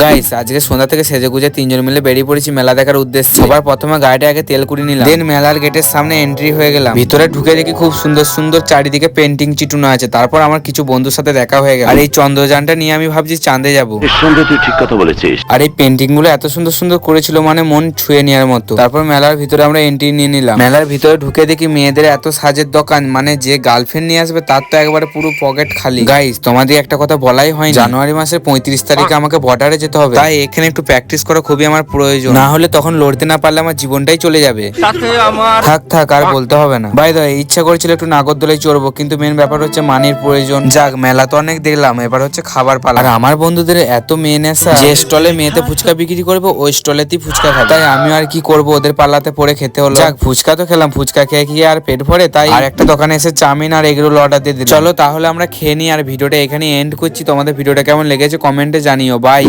Guys আজকে সন্ধ্যা থেকে সেজে গুজে তিনজন মিলে বেরিয়ে পড়েছি মেলা দেখার উদ্দেশ্যে। সবার প্রথমে গাড়িটা আগে তেল কুড়ি নিলাম, দেন মেলার গেটের সামনে এন্ট্রি হয়ে গেলাম। ভিতরে ঢুকে দেখি খুব সুন্দর সুন্দর চারিদিকে পেন্টিং চিটুনো আছে। তারপর আমার কিছু বন্ধুর সাথে দেখা হয়ে গেল। আর এই চন্দ্রযানটা নিয়ে আমি ভাবছি চাঁদে যাবো। নিঃসন্দেহে তুই ঠিক কথা বলেছিস। আর এই পেন্টিং গুলো এত সুন্দর সুন্দর করেছিল, মানে মন ছুঁয়ে নেওয়ার মতো। তারপর মেলার ভিতরে আমরা এন্ট্রি নিয়ে নিলাম। মেলার ভিতরে ঢুকে দেখি মেয়েদের এত সাজের দোকান, মানে যে গার্লফ্রেন্ড নিয়ে আসবে তার তো একবারে পুরো পকেট খালি। গাইস তোমাদের একটা কথা বলাই হয়, জানুয়ারি মাসের 35 তারিখে আমাকে বর্ডারে যেতে হবে, তাই এখানে একটু প্র্যাকটিস করা খুবই আমার প্রয়োজন। না হলে তখন লড়তে না পারলে আমার জীবনটাই চলে যাবে। থাক আর বলতে হবে না। বাই দা ইচ্ছা করেছিল একটু নাগরদোলায় চড়বো, কিন্তু মেন ব্যাপার হচ্ছে মানির প্রয়োজন। যাক মেলা তো অনেক দেখলাম, এবার হচ্ছে খাবার পালা। আর আমার বন্ধুদের এত মেয়ে নেশা, যে স্টলে মেয়েতে ফুচকা বিক্রি করবে ওই স্টলেতেই ফুচকা খাবে। তাই আমি আর কি করবো, ওদের পাল্লাতে পড়ে খেতে হলো। যাক ফুচকা তো খেলাম, ফুচকা খেয়ে খেয়ে আর পেট ভরে, তাই আর একটা দোকানে এসে চাউমিন আর এগরোল অর্ডার দিয়ে দিলাম। চলো তাহলে আমরা খেয়ে নিই, আর ভিডিওটা এখানে এন্ড করছি। তোমাদের ভিডিওটা কেমন লেগেছে কমেন্টে জানিও। বাই।